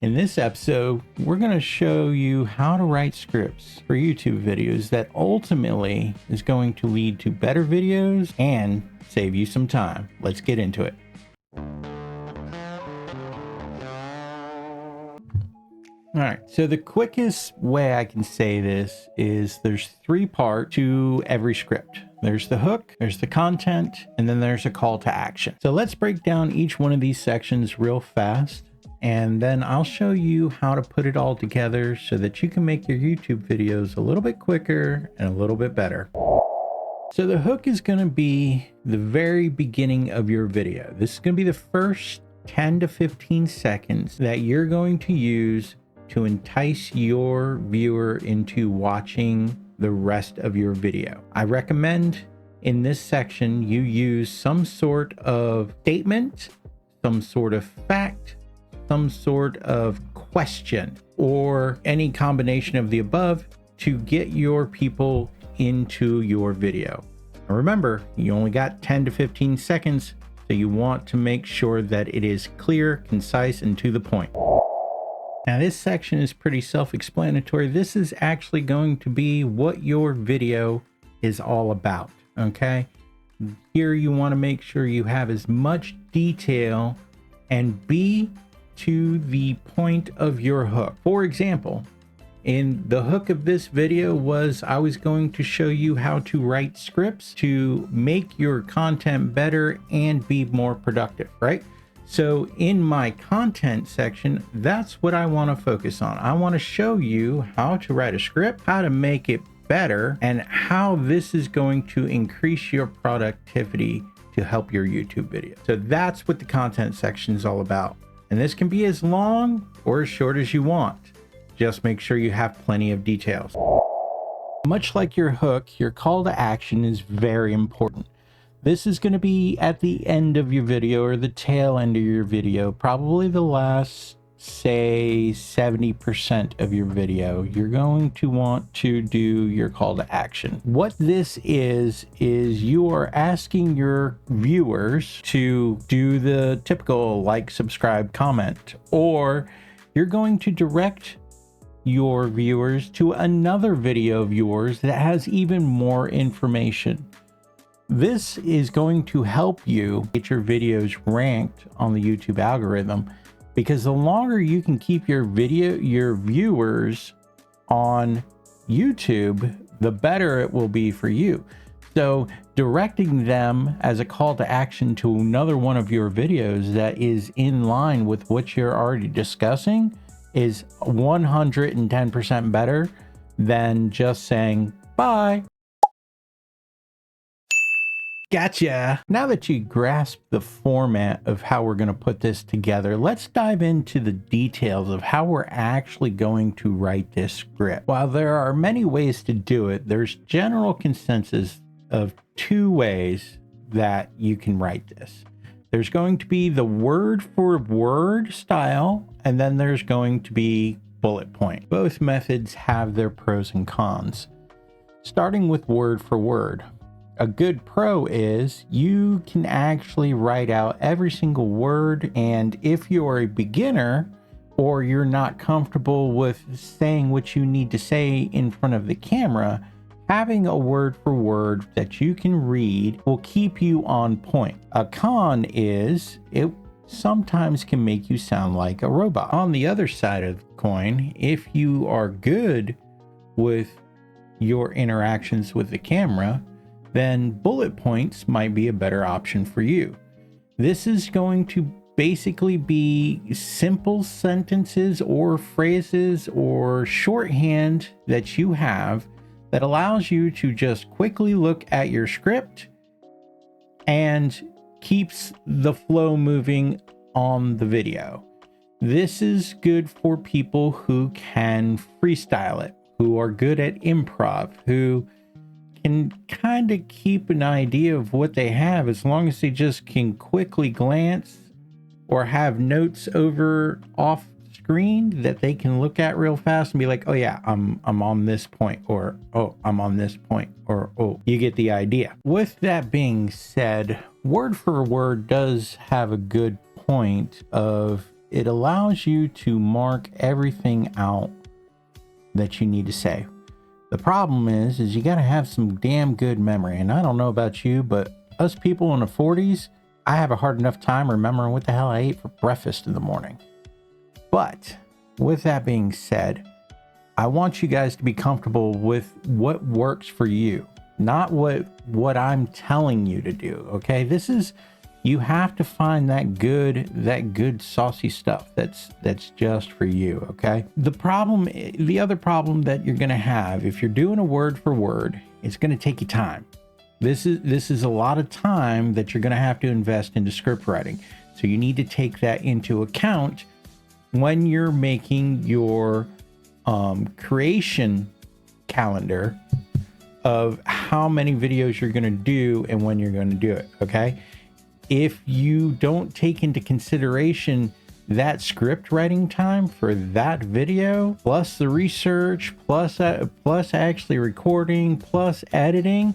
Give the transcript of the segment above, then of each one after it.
In this episode, we're going to show you how to write scripts for YouTube videos that ultimately is going to lead to better videos and save you some time. Let's get into it. All right, so the quickest way I can say this is there's three parts to every script. There's the hook, there's the content, and then there's a call to action. So let's break down each one of these sections real fast, and then I'll show you how to put it all together so that you can make your YouTube videos a little bit quicker and a little bit better. So the hook is going to be the very beginning of your video. This is going to be the first 10 to 15 seconds that you're going to use to entice your viewer into watching the rest of your video. I recommend in this section you use some sort of statement, some sort of fact, some sort of question, or any combination of the above to get your people into your video. Now remember, you only got 10 to 15 seconds, so you want to make sure that it is clear, concise, and to the point. Now this section is pretty self-explanatory. This is actually going to be what your video is all about, okay? Here you want to make sure you have as much detail and be to the point of your hook. For example, in the hook of this video was I was going to show you how to write scripts to make your content better and be more productive, right? So in my content section, that's what I want to focus on. I want to show you how to write a script, how to make it better, and how this is going to increase your productivity to help your YouTube video. So that's what the content section is all about. And this can be as long or as short as you want. Just make sure you have plenty of details. Much like your hook, your call to action is very important. This is going to be at the end of your video or the tail end of your video, probably the last, say, 70% of your video. You're going to want to do your call to action. What this is you are asking your viewers to do the typical like, subscribe, comment, or you're going to direct your viewers to another video of yours that has even more information. This is going to help you get your videos ranked on the YouTube algorithm, because the longer you can keep your viewers on YouTube, the better it will be for you. So directing them as a call to action to another one of your videos that is in line with what you're already discussing is 110% better than just saying bye. Gotcha. Now that you grasp the format of how we're going to put this together, let's dive into the details of how we're actually going to write this script. While there are many ways to do it, there's general consensus of two ways that you can write this. There's going to be the word for word style, and then there's going to be bullet point. Both methods have their pros and cons. Starting with word for word. A good pro is you can actually write out every single word, and if you're a beginner or you're not comfortable with saying what you need to say in front of the camera, having a word for word that you can read will keep you on point. A con is it sometimes can make you sound like a robot. On the other side of the coin, if you are good with your interactions with the camera, then bullet points might be a better option for you. This is going to basically be simple sentences or phrases or shorthand that you have that allows you to just quickly look at your script and keeps the flow moving on the video. This is good for people who can freestyle it, who are good at improv, who can kind of keep an idea of what they have as long as they just can quickly glance or have notes over off screen that they can look at real fast and be like, oh yeah, I'm on this point, or oh, I'm on this point, or oh, you get the idea. With that being said, word for word does have a good point of it allows you to mark everything out that you need to say. The problem is you got to have some damn good memory. And I don't know about you, but us people in the 40s, I have a hard enough time remembering what the hell I ate for breakfast in the morning. But with that being said, I want you guys to be comfortable with what works for you, not what I'm telling you to do. Okay, you have to find that good saucy stuff that's just for you. Okay, the other problem that you're gonna have if you're doing a word for word, it's gonna take you time. This is a lot of time that you're gonna have to invest into script writing. So you need to take that into account when you're making your creation calendar of how many videos you're going to do and when you're going to do it. Okay, if you don't take into consideration that script writing time for that video, plus the research, plus actually recording, plus editing,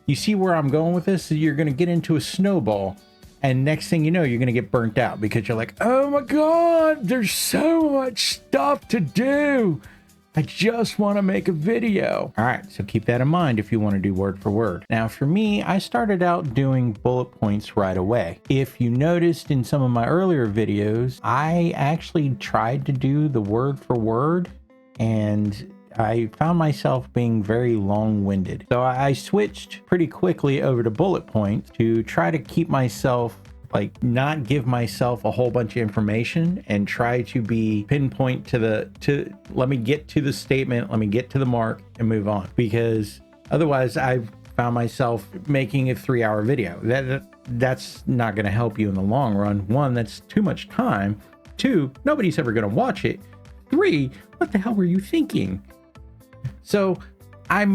you see where I'm going with this? You're going to get into a snowball. And next thing you know, you're going to get burnt out because you're like, oh my God, there's so much stuff to do. I just want to make a video. All right, so keep that in mind if you want to do word for word. Now for me, I started out doing bullet points right away. If you noticed in some of my earlier videos, I actually tried to do the word for word and I found myself being very long-winded. So I switched pretty quickly over to bullet points to try to keep myself, like, not give myself a whole bunch of information and try to be pinpoint to let me get to the statement, let me get to the mark and move on. Because otherwise I've found myself making a 3-hour video. That's not going to help you in the long run. One, that's too much time. Two, nobody's ever going to watch it. Three, what the hell were you thinking? So I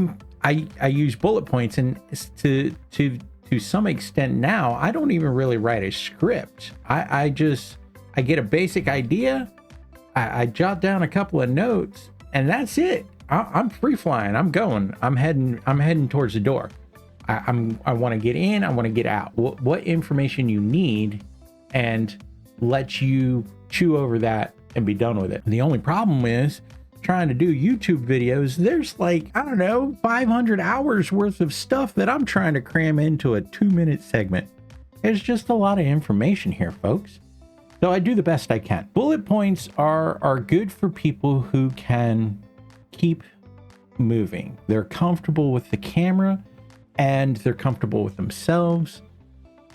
use bullet points, and to some extent now, I don't even really write a script. I get a basic idea, I jot down a couple of notes, and that's it. I'm free flying. I'm going. I'm heading towards the door. I want to get in. I want to get out. What information you need, and let you chew over that and be done with it. The only problem is trying to do YouTube videos. There's like, I don't know, 500 hours worth of stuff that I'm trying to cram into a 2-minute segment. There's just a lot of information here, folks. So I do the best I can. Bullet points are good for people who can keep moving. They're comfortable with the camera and they're comfortable with themselves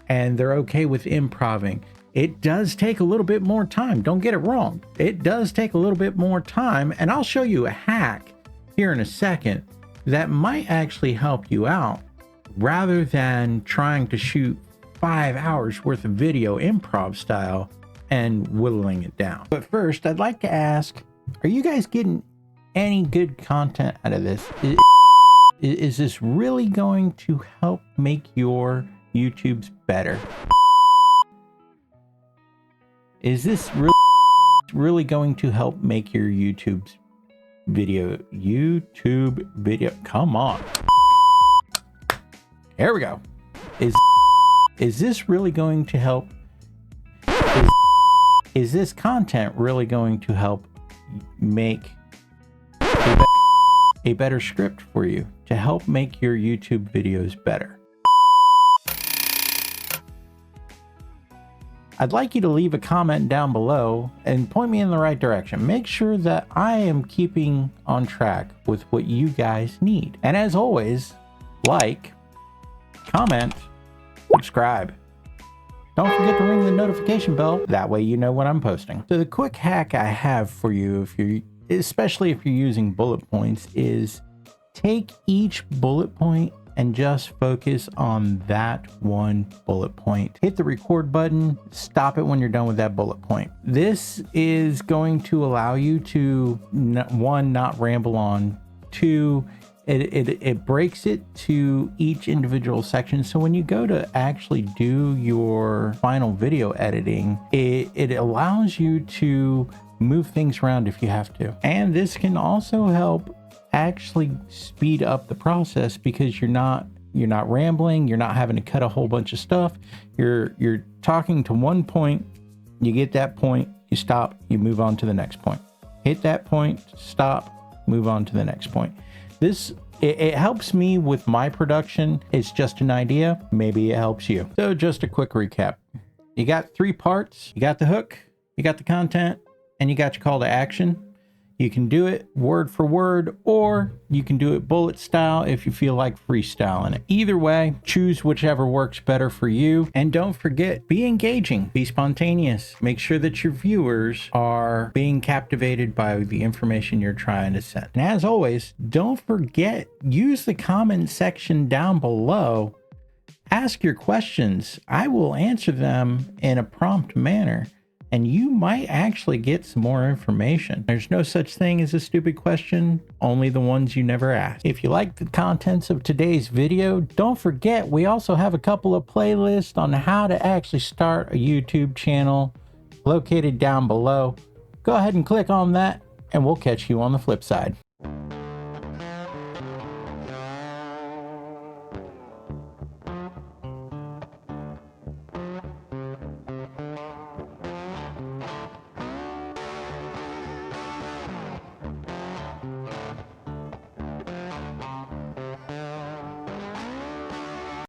and they're okay with improvising. It does take a little bit more time. Don't get it wrong. It does take a little bit more time. And I'll show you a hack here in a second that might actually help you out rather than trying to shoot 5 hours worth of video improv style and whittling it down. But first, I'd like to ask, are you guys getting any good content out of this? Is this really going to help make your YouTubes better? Is this really going to help make your YouTube video? Come on. There we go. Is this really going to help? Is this content really going to help make a better script for you to help make your YouTube videos better? I'd like you to leave a comment down below and point me in the right direction. Make sure that I am keeping on track with what you guys need. And as always, like, comment, subscribe. Don't forget to ring the notification bell. That way you know when I'm posting. So the quick hack I have for you, especially if you're using bullet points, is take each bullet point and just focus on that one bullet point. Hit the record button, stop it when you're done with that bullet point. This is going to allow you to, one, not ramble on, two, it breaks it to each individual section. So when you go to actually do your final video editing, it allows you to move things around if you have to. And this can also help actually speed up the process because you're not rambling, you're not having to cut a whole bunch of stuff. You're talking to one point, you get that point, you stop, you move on to the next point. Hit that point, stop, move on to the next point. It helps me with my production. It's just an idea. Maybe it helps you. So just a quick recap. You got 3 parts. You got the hook, you got the content, and you got your call to action. You can do it word for word, or you can do it bullet style if you feel like freestyling it. Either way, choose whichever works better for you. And don't forget, be engaging, be spontaneous. Make sure that your viewers are being captivated by the information you're trying to send. And as always, don't forget, use the comment section down below. Ask your questions. I will answer them in a prompt manner, and you might actually get some more information. There's no such thing as a stupid question, only the ones you never ask. If you like the contents of today's video, don't forget we also have a couple of playlists on how to actually start a YouTube channel located down below. Go ahead and click on that, and we'll catch you on the flip side.